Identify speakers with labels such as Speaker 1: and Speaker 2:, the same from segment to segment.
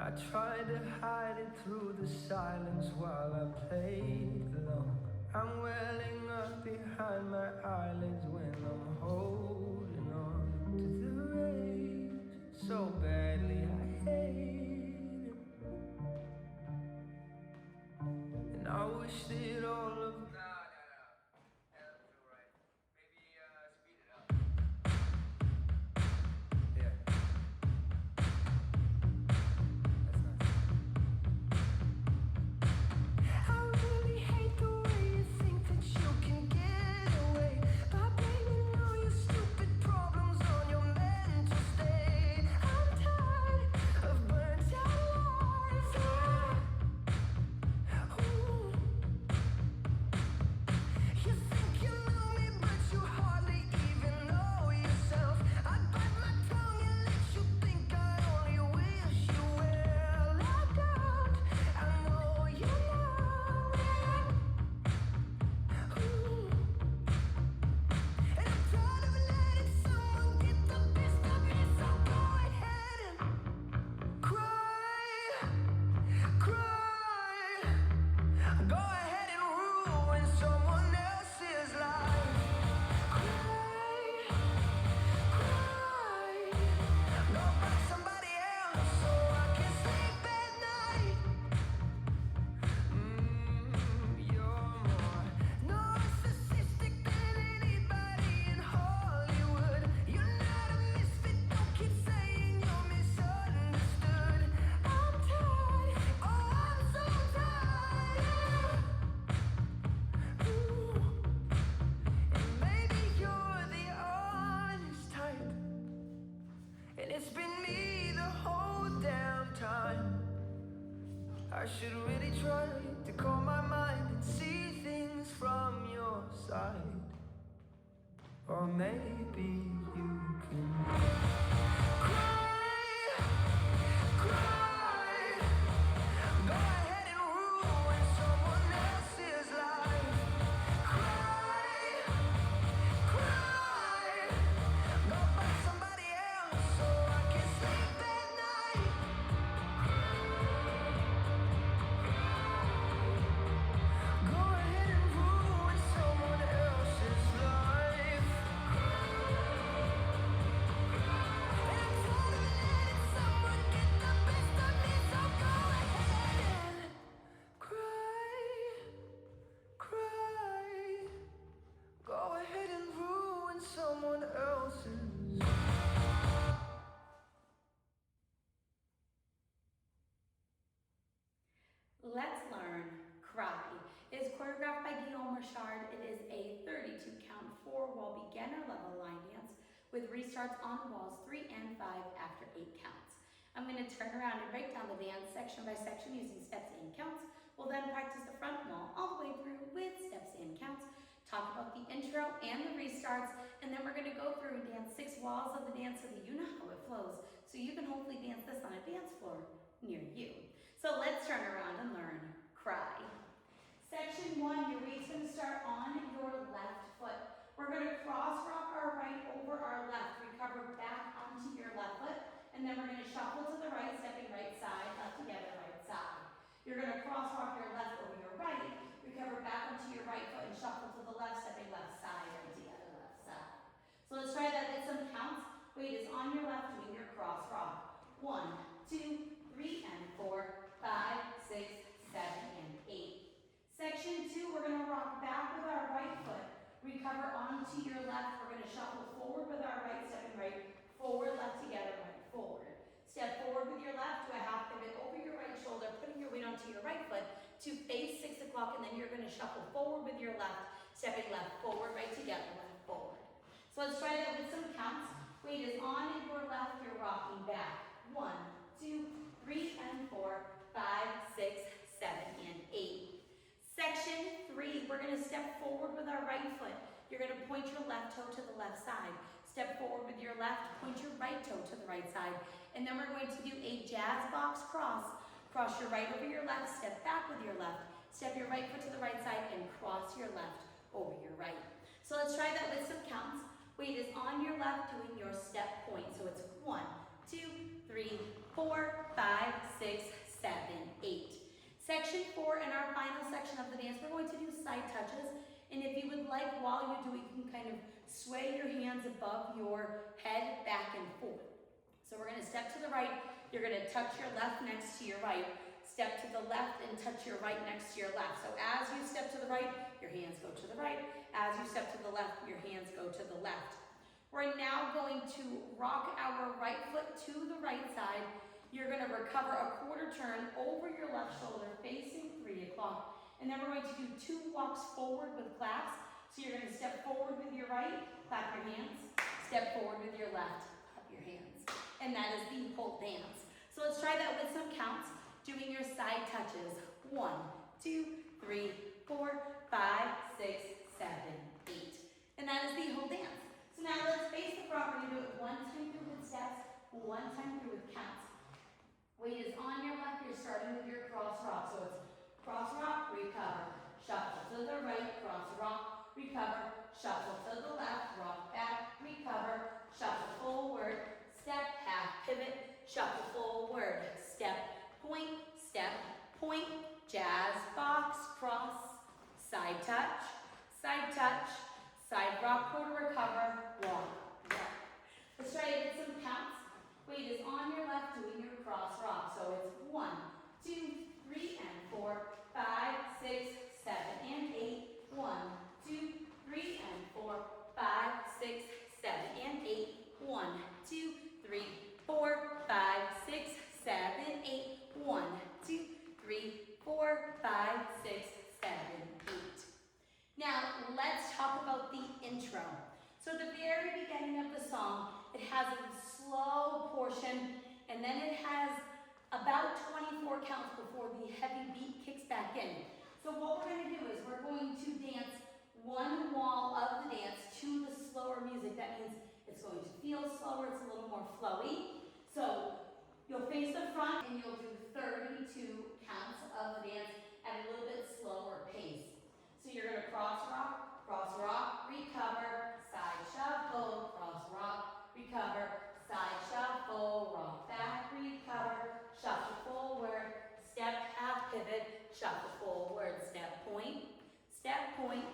Speaker 1: I tried to hide it through the silence while I played along. I'm welling up behind my eyelids when I'm holding on to the rage so badly I hate it. And I wish that all of
Speaker 2: No. That doesn't feel right. Maybe speed it up.
Speaker 1: yeah. I really hate the way you think that you can get away by blaming all your stupid problems on your mental state. I'm tired of burnt out lies. Ooh. You think you know me, but you hardly even know yourself. I bite my tongue and let you think I only wish you well. I doubt I know you love me. Ooh. And I'm tired of letting someone get the best of me, so go ahead and cry, cry. Go ahead and ruin someone else's life. Cry, cry. Go find somebody else so I can sleep at night. You're more narcissistic than anybody in Hollywood. You're not a misfit, don't keep saying you're misunderstood. I'm tired, oh I'm so tired. Ooh. And maybe you're the honest type, and it's been me the whole damn time. I should really try to calm my mind and see things from your side. Or maybe you can cry, cry. Go ahead and ruin someone else's life. Cry, cry. Go find somebody else so I can sleep at night. Go ahead and ruin someone else's life. And I'm tired of letting someone get the best of me, so go ahead and cry, cry. Go ahead and ruin someone else's.
Speaker 3: Let's learn Cry. It is choreographed by Guillaume Richard. It is a 32 count 4-wall beginner level line dance with restarts on walls 3 and 5 after 8 counts. I'm going to turn around and break down the dance section by section using steps and counts. We'll then practice the front wall all the way through with steps and counts, talk about the intro and the restarts, and then we're going to go through and dance 6 walls of the dance so that you know how it flows, so you can hopefully dance this on a dance floor near you. So let's turn around and learn Cry. Section 1, your weight's going to start on your left foot. We're going to cross rock our right over our left, recover back onto your left foot, and then we're going to shuffle to the right, stepping right side, left together, right side. You're going to cross rock your left over your right, recover back onto your right foot and shuffle to the left, stepping left side, right together, left side. So let's try that with some counts. Weight is on your left, doing your cross rock. 1, 2, 3, and 4, 5, 6, 7, and 8. Section 2, we're going to rock back with our right foot, recover onto your left. We're going to shuffle forward with our right, stepping right, forward, left together, right, forward. Step forward with your left, do a half pivot over your right shoulder, putting your weight onto your right foot to face 6 o'clock, and then you're going to shuffle forward with your left, stepping left, forward, right together, left, forward. So let's try that with some counts. Weight is on your left, you're rocking back. 1, 2, 3, and 4, 5, 6, 7, and 8. Section 3, we're going to step forward with our right foot. You're going to point your left toe to the left side. Step forward with your left, point your right toe to the right side. And then we're going to do a jazz box cross. Cross your right over your left, step back with your left. Step your right foot to the right side and cross your left over your right. So let's try that with some counts. Weight Weight is on your left doing your step point. So it's 1, 2, 3, 4, 5, 6, 7, 8. Section 4 and our final section of the dance, we're going to do side touches. And if you would like, while you do it, you can kind of sway your hands above your head back and forth. So we're going to step to the right. You're going to touch your left next to your right. Step to the left and touch your right next to your left. So as you step to the right, your hands go to the right. As you step to the left, your hands go to the left. We're now going to rock our right foot to the right side. You're going to recover a quarter turn over your left shoulder facing 3 o'clock. And then we're going to do 2 walks forward with claps. So you're going to step forward with your right, clap your hands. Step forward with your left, clap your hands. And that is the whole dance. So let's try that with some counts, doing your side touches. 1, 2, 3, 4, 5, 6, 7, 8. And that is the whole dance. So now let's face the front. We're going to do it 1 time through with steps, 1 time through with counts. Weight is on your left. You're starting with your cross rock. So it's cross rock, recover, shuffle to the right, cross rock, recover, shuffle to the left, rock back, recover, shuffle forward, step, half pivot, shuffle forward, step, point, jazz, box, cross, side touch, side rock, quarter recover, walk. Let's try to get some counts. Weight is on your left doing your cross rock. So it's 1, 2, 3, and 4, 5, 6, 7, and 8. 1, 2, 3, and 4, 5, 6, 7, and 8. 1, 2, 3, 4, 5, 6, 7, 8. 1, 2, 3, 4, 5, 6, 7, 8. Now, let's talk about the intro. So the very beginning of the song, it has a slow portion, and then it has about 24 counts before the heavy beat kicks back in. So what we're going to do is we're going to dance one wall of the dance to the slower music. That means it's going to feel slower, it's a little more flowy. So you'll face the front and you'll do 32 counts of the dance at a little bit slower pace. So you're going to cross rock, recover, side shuffle, cross rock, recover, side shuffle, rock back, recover, shuffle forward, step, half pivot, shuffle forward, step point,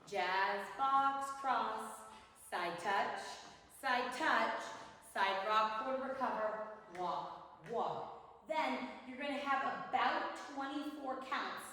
Speaker 3: jazz, box, cross, side touch, side rock, quarter recover, walk. Then you're going to have about 24 counts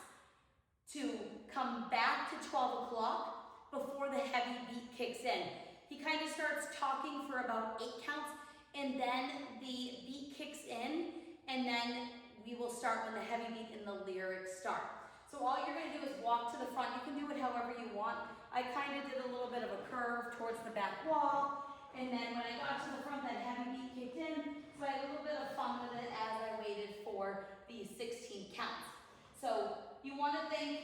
Speaker 3: to come back to 12 o'clock before the heavy beat kicks in. He kind of starts talking for about 8 counts, and then the beat kicks in, and then we will start when the heavy beat and the lyrics start. So all you're going to do is walk to the front. You can do it however you want. I kind of did a little bit of a curve towards the back wall, and then when I got to the front, that heavy beat kicked in, so I had a little bit of fun with it as I waited for the 16 counts. So you want to think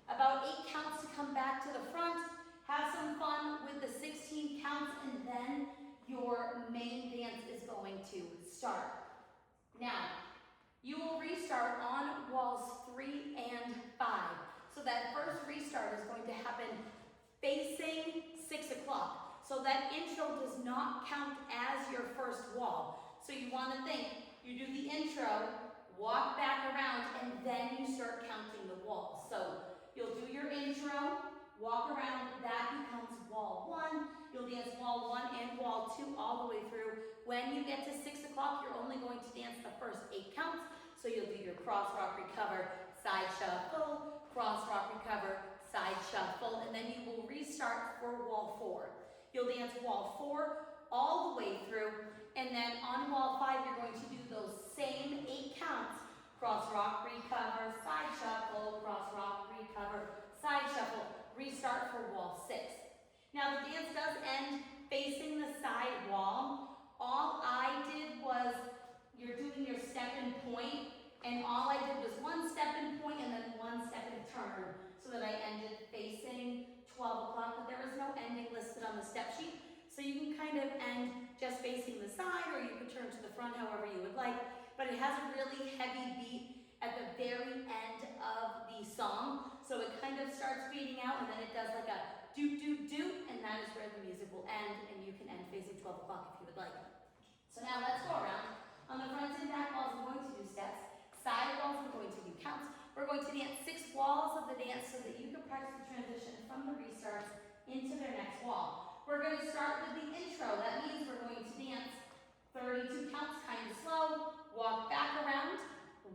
Speaker 3: about 8 counts to come back to the front, have some fun with the 16 counts, and then your main dance is going to start. Now, you will restart on walls 3 and 5. So that first restart is going to happen facing 6 o'clock. So that intro does not count as your first wall. So you want to think, you do the intro, walk back around, and then you start counting the walls. So you'll do your intro, walk around, that becomes wall 1. You'll dance wall 1 and wall 2 all the way through. When you get to 6 o'clock, you're only going to dance the first 8 counts. So you'll do your cross rock, recover, side shuffle, cross rock, recover, side shuffle, and then you will restart for wall 4. You'll dance wall 4 all the way through, and then on wall 5, you're going to do those same 8 counts. Cross rock, recover, side shuffle, cross rock, recover, side shuffle, restart for wall 6. Now the dance does end facing the side wall. All I did was, you're doing your step and point, and all I did was 1 step and point and then 1 step and turn, so that I ended facing 12 o'clock, but there was no ending listed on the step sheet. So you can kind of end just facing the side, or you could turn to the front however you would like, but it has a really heavy beat at the very end of the song. So it kind of starts fading out, and then it does like a doot, doot, doot, and that is where the music will end, and you can end facing 12 o'clock if you would like. So now let's go around. On the front and back walls, we're going to do steps. Side walls, we're going to do counts. We're going to dance 6 walls of the dance so that you can practice the transition from the restarts into their next wall. We're going to start with the intro. That means we're going to dance 32 counts, kind of slow, walk back around,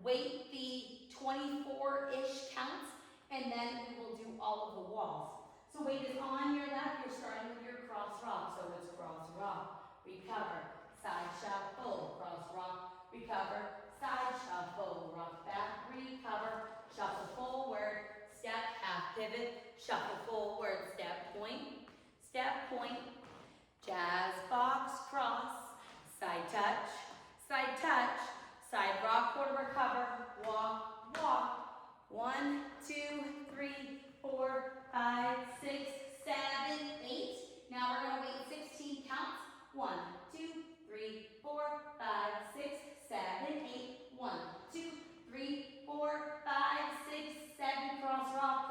Speaker 3: wait the 24-ish counts, and then we will do all of the walls. So weight is on your left, you're starting with your cross rock. So it's cross rock, recover, side shuffle, cross rock, recover, side shuffle, rock back, recover, shuffle forward, step, half pivot, shuffle forward, step, point, jazz box, cross, side touch, side rock, quarter recover, walk, walk. 1, 2, 3, 4, 5, 6, 7, 8. Now we're going to wait 16 counts. 1, 2, 3, 4, 5, 6, 7, 8. 1, 2, 3, 4, 5, 6, 7. Cross rock,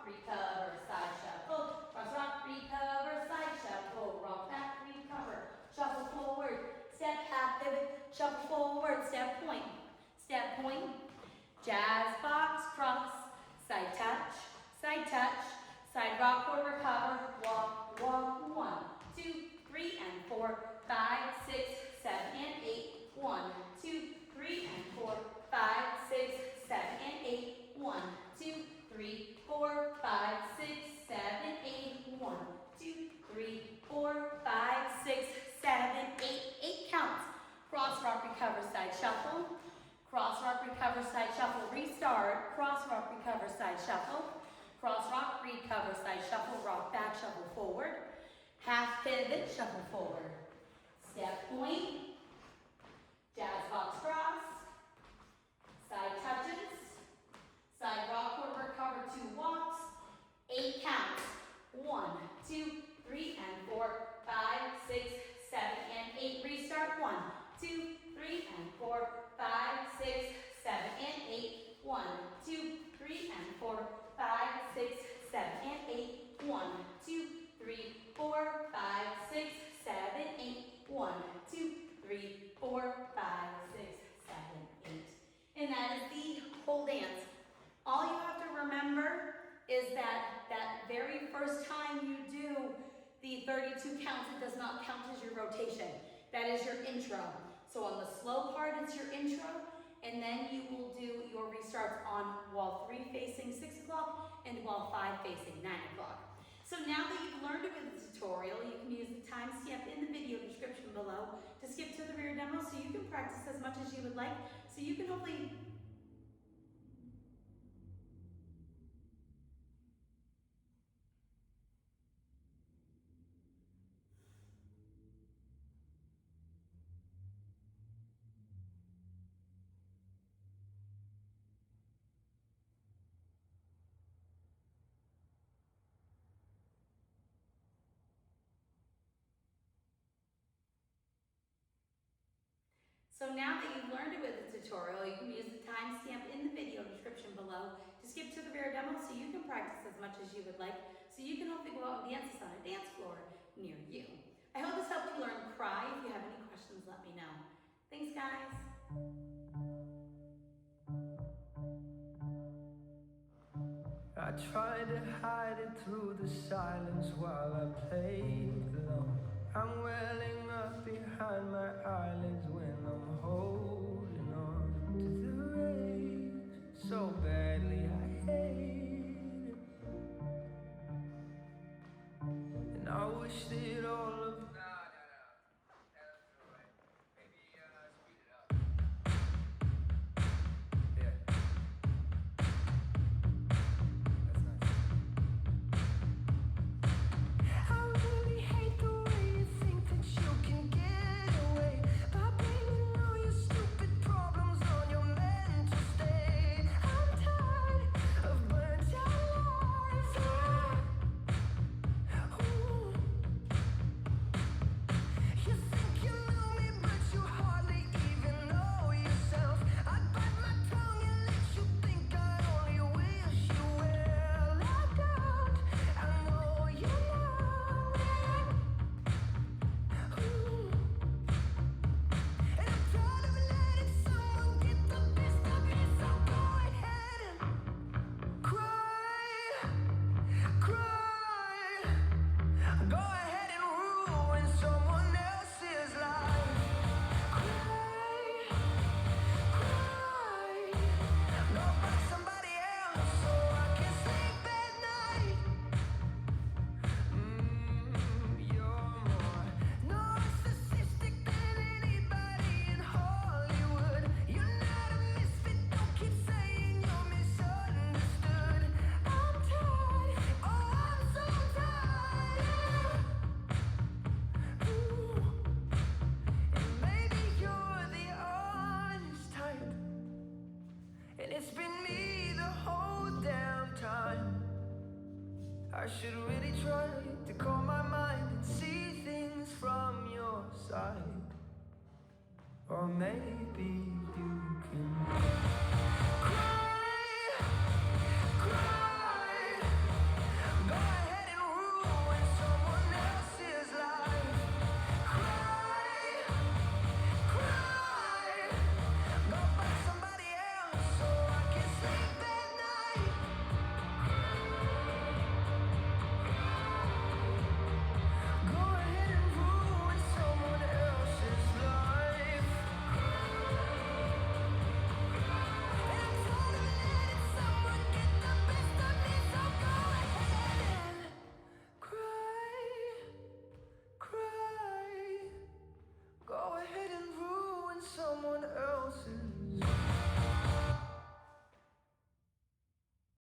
Speaker 3: recover, side shuffle. Cross rock, recover, side shuffle. Rock back, recover. Shuffle forward, step, half pivot. Shuffle forward, step, point. Jazz box, cross, side touch, side rock, quarter recover, walk, walk. 1, 2, 3, and 4, 5, 6, 7, and 8. 1, 2, 3, and 4, 5, 6, 7, and 8. 1, 2, 3, 4, 5, 6, 7, 8. 1, 2, 3, 4, 5, 6, 7, 8. 8 counts. Cross rock, recover, side shuffle. Cross rock, recover, side shuffle, restart. Cross rock, recover, side shuffle. Cross rock, recover, side shuffle, rock back, shuffle forward. Half pivot, shuffle forward. Step, point. Jazz box, cross. Side touches. Side rock, quarter recover, 2 walks. 8 counts. 1, 2, 3, and 4, 5, 6, 7, and 8. Restart. 1, 2, 3, and 4, 5, 6, 7, and 8. 1, 2, 3, and 4, 5, 6, 7, and 8. 1, 2, 3, 4, 5, 6, 7, 8. 1, 2, 3, 4, 5, 6, 7, 8. And that is the whole dance. All you have to remember is that very first time you do the 32 counts, it does not count as your rotation. That is your intro. So on the slow part, it's your intro, and then you will do your restarts on wall 3 facing 6 o'clock and wall 5 facing 9 o'clock. So now that you've learned it with the tutorial, you can use the timestamp in the video description below to skip to the rear demo so you can practice as much as you would like, so you can hopefully So now that you've learned it with the tutorial, you can use the timestamp in the video description below to skip to the rear demo so you can practice as much as you would like, so you can hopefully go out and dance this on a dance floor near you. I hope this helped you learn cry. If you have any questions, let me know. Thanks, guys.
Speaker 1: I tried to hide it through the silence while I played alone. I'm welling up behind my eyelids when I'm holding on to the rage so badly I hate it. And I wish that all of
Speaker 2: No. That's alright. Maybe speed it up.
Speaker 1: yeah. I really hate the way you think that you can get away by blaming all your stupid problems on your mental state. I'm tired of burnt out lives. Ooh. try to calm my mind and see things from your side. Or maybe you can cry.